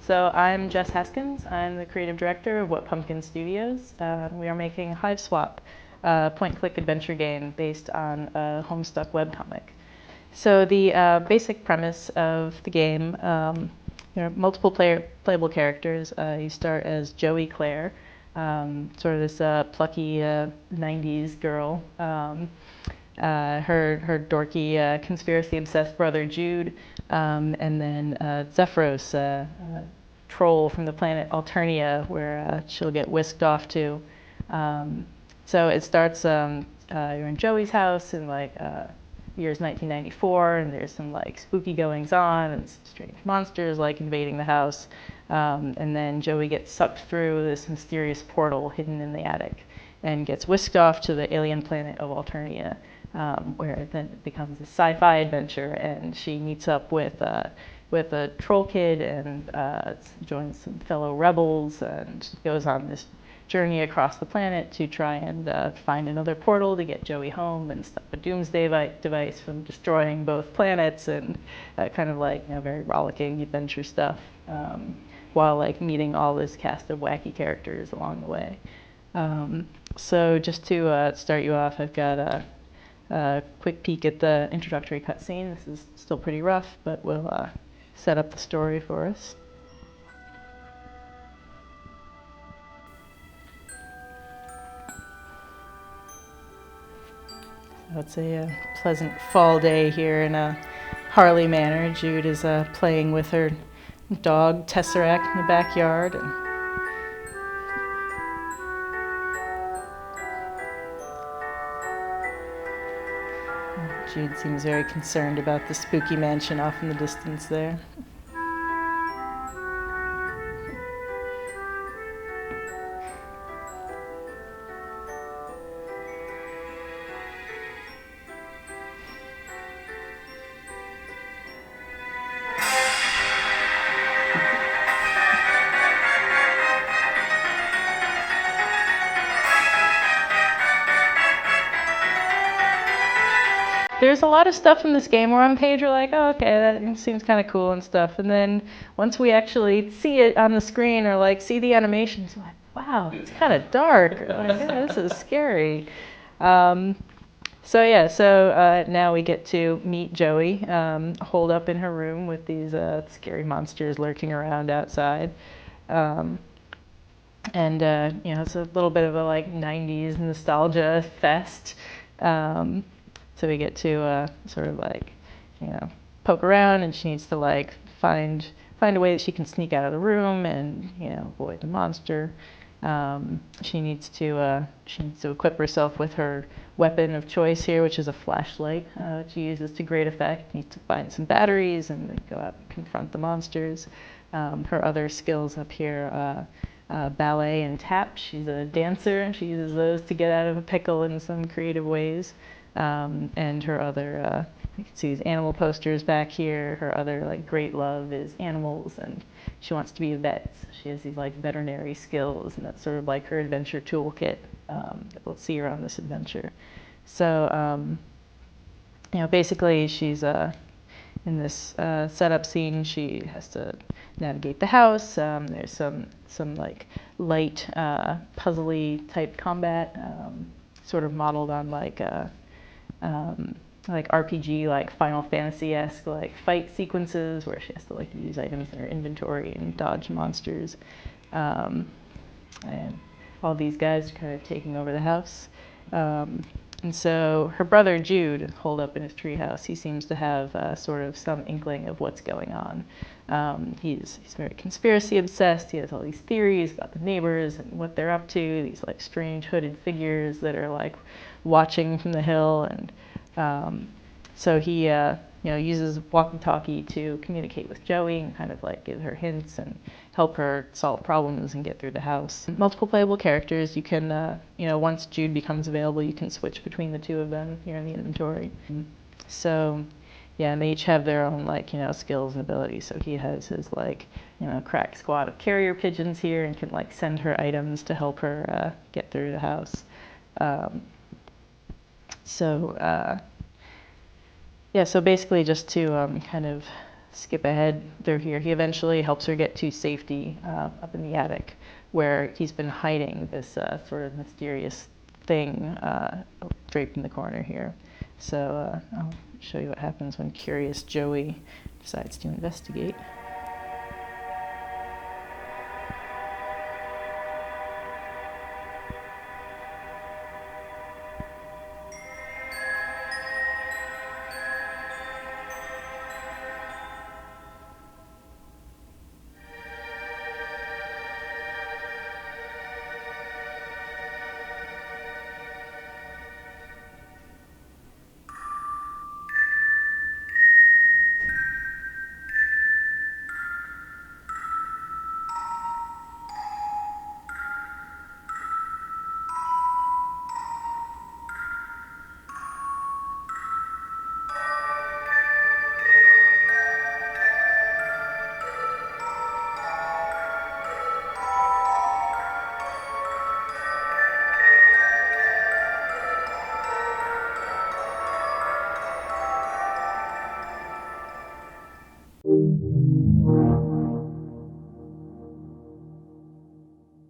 So I'm Jess Haskins. I'm the creative director of What Pumpkin Studios. We are making Hiveswap, a point-and-click adventure game based on a Homestuck webcomic. So the basic premise of the game, there are multiple playable characters. You start as Joey Claire, sort of this plucky 90s girl. Her dorky, conspiracy-obsessed brother Jude, and then Zephyros, troll from the planet Alternia, where she'll get whisked off to. So it starts, you're in Joey's house in like year's 1994, and there's some like spooky goings on and some strange monsters like invading the house. And then Joey gets sucked through this mysterious portal hidden in the attic and gets whisked off to the alien planet of Alternia, where then it becomes a sci-fi adventure, and she meets up with a troll kid and joins some fellow rebels and goes on this journey across the planet to try and find another portal to get Joey home and stop a doomsday device from destroying both planets, and kind of like, very rollicking adventure stuff, while like meeting all this cast of wacky characters along the way. So just to start you off, I've got a quick peek at the introductory cutscene. This is still pretty rough, but we'll set up the story for us. So it's a pleasant fall day here in Harley Manor. Jude is playing with her dog Tesseract in the backyard. Jude seems very concerned about the spooky mansion off in the distance there. There's a lot of stuff in this game where on page you're like, oh, okay, that seems kind of cool and stuff. And then once we actually see it on the screen or like see the animations, we're like, wow, it's kind of dark. Like, yeah, this is scary. So now we get to meet Joey, holed up in her room with these scary monsters lurking around outside. It's a little bit of a like 90s nostalgia fest. So we get to sort of like, poke around, and she needs to like find a way that she can sneak out of the room and avoid the monster. She needs to equip herself with her weapon of choice here, which is a flashlight, which she uses to great effect. Needs to find some batteries and then go out and confront the monsters. Her other skills up here. Ballet and tap. She's a dancer, and she uses those to get out of a pickle in some creative ways. And her other, you can see these animal posters back here. Her other like great love is animals, and she wants to be a vet. So she has these like veterinary skills, and that's sort of like her adventure toolkit that we'll see her on this adventure. So basically she's in this setup scene. She has to navigate the house. There's some like light puzzly type combat, sort of modeled on like RPG, like Final Fantasy-esque like fight sequences where she has to like use items in her inventory and dodge monsters. And all these guys are kind of taking over the house. And so her brother Jude, holed up in his treehouse, he seems to have sort of some inkling of what's going on. He's very conspiracy obsessed. He has all these theories about the neighbors and what they're up to. These like strange hooded figures that are like watching from the hill, and so he uses walkie-talkie to communicate with Joey and kind of like give her hints and help her solve problems and get through the house. Multiple playable characters. You can, once Jude becomes available, you can switch between the two of them here in the inventory. So, yeah, and they each have their own like, skills and abilities. So he has his like, crack squad of carrier pigeons here and can like send her items to help her get through the house. Yeah, so basically just to kind of skip ahead through here, he eventually helps her get to safety up in the attic where he's been hiding this sort of mysterious thing draped in the corner here. So I'll show you what happens when curious Joey decides to investigate.